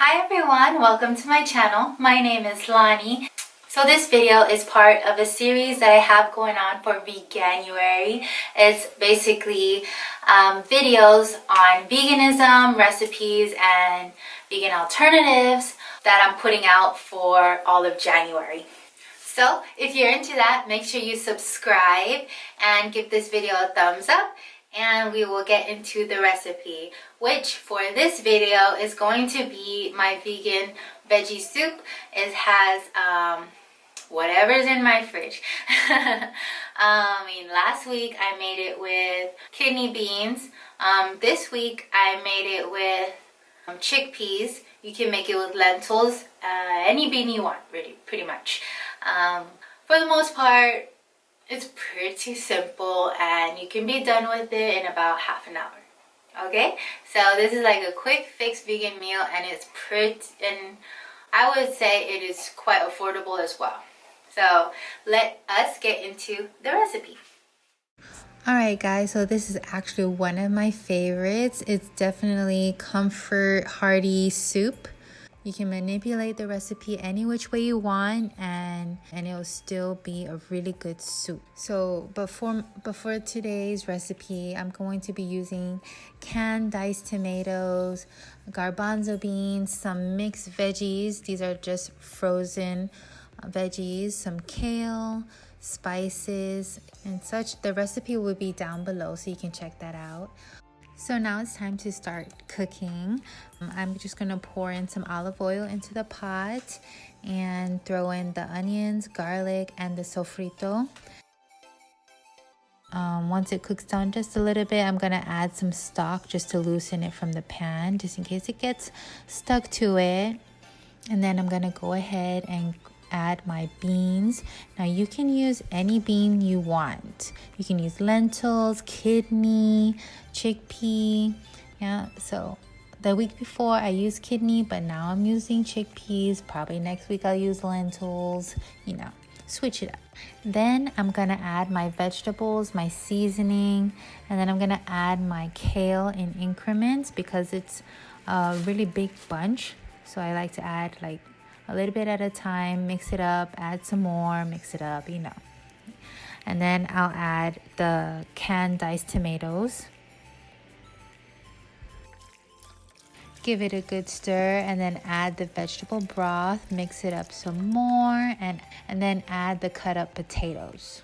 Hi everyone, welcome to my channel. My name is Lani. So this video is part of a series that I have going on for Veganuary. It's basically videos on veganism, recipes, and vegan alternatives that I'm putting out for all of January. So if you're into that, make sure you subscribe and give this video a thumbs up, and we will get into the recipe, which for this video is going to be my vegan veggie soup. It has whatever's in my fridge. Last week I made it with kidney beans. This week I made it with chickpeas. You can make it with lentils, any bean you want, really, pretty much. For the most part, it's pretty simple and you can be done with it in about half an hour. Okay, so this is like a quick fix vegan meal, and it's pretty, and I would say it is quite affordable as well. So let us get into the recipe. Alright guys, so this is actually one of my favorites. It's definitely comfort hearty soup. You can manipulate the recipe any which way you want, and it'll still be a really good soup. So before today's recipe, I'm going to be using canned diced tomatoes, garbanzo beans, some mixed veggies. These are just frozen veggies, some kale, spices and such. The recipe will be down below so you can check that out. So now it's time to start cooking. I'm just going to pour in some olive oil into the pot and throw in the onions, garlic, and the sofrito. Once it cooks down just a little bit, I'm going to add some stock just to loosen it from the pan, just in case it gets stuck to it. And then I'm going to go ahead and add my beans. Now you can use any bean you want. You can use lentils, kidney, chickpea. Yeah, so the week before I used kidney, but now I'm using chickpeas. Probably next week I'll use lentils, switch it up. Then I'm gonna add my vegetables, my seasoning, and then I'm gonna add my kale in increments because it's a really big bunch. So I like to add like a little bit at a time, mix it up, add some more, mix it up, And then I'll add the canned diced tomatoes. Give it a good stir and then add the vegetable broth, mix it up some more, and then add the cut up potatoes.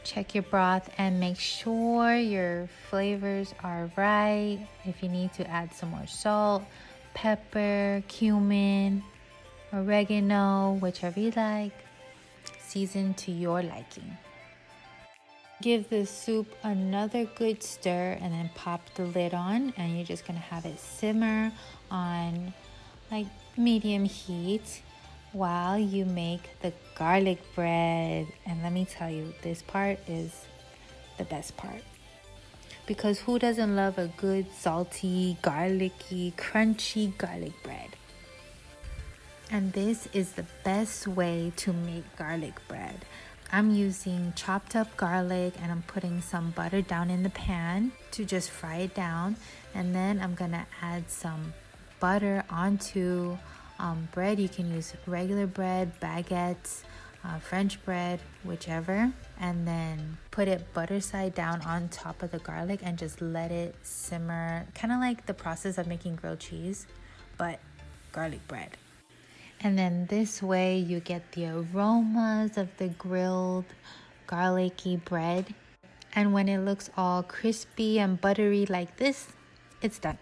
Check your broth and make sure your flavors are right. If you need to add some more salt, pepper, cumin, oregano, whichever you like. Season to your liking. Give the soup another good stir and then pop the lid on, and you're just gonna have it simmer on like medium heat while you make the garlic bread. And let me tell you, this part is the best part, because who doesn't love a good salty, garlicky, crunchy garlic bread? And this is the best way to make garlic bread. I'm using chopped up garlic and I'm putting some butter down in the pan to just fry it down. And then I'm gonna add some butter onto bread. You can use regular bread, baguettes, French bread, whichever. And then put it butter side down on top of the garlic and just let it simmer. Kind of like the process of making grilled cheese, but garlic bread. And then this way you get the aromas of the grilled garlicky bread. And when it looks all crispy and buttery like this, it's done.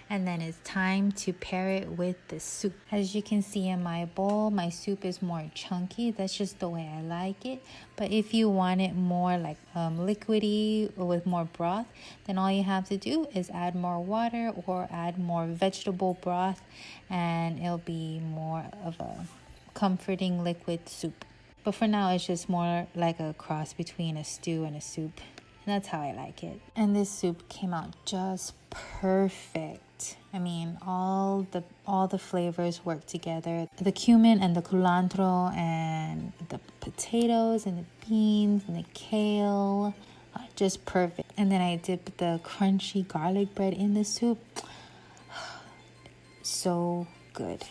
And then it's time to pair it with the soup. As you can see in my bowl, my soup is more chunky. That's just the way I like it. But if you want it more like liquidy or with more broth, then all you have to do is add more water or add more vegetable broth, and it'll be more of a comforting liquid soup. But for now, it's just more like a cross between a stew and a soup. And that's how I like it. And this soup came out just perfect. I mean, all the flavors work together. The cumin and the culantro and the potatoes and the beans and the kale, just perfect. And then I dipped the crunchy garlic bread in the soup. So good.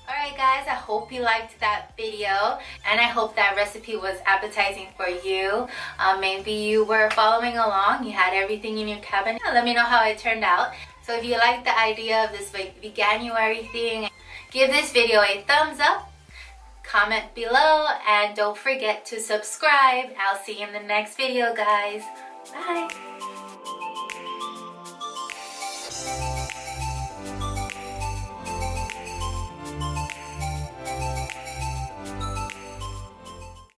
Alright guys, I hope you liked that video and I hope that recipe was appetizing for you. Maybe you were following along, you had everything in your cabinet. Let me know how it turned out. So if you like the idea of this Veganuary thing, give this video a thumbs up, comment below, and don't forget to subscribe. I'll see you in the next video guys. Bye!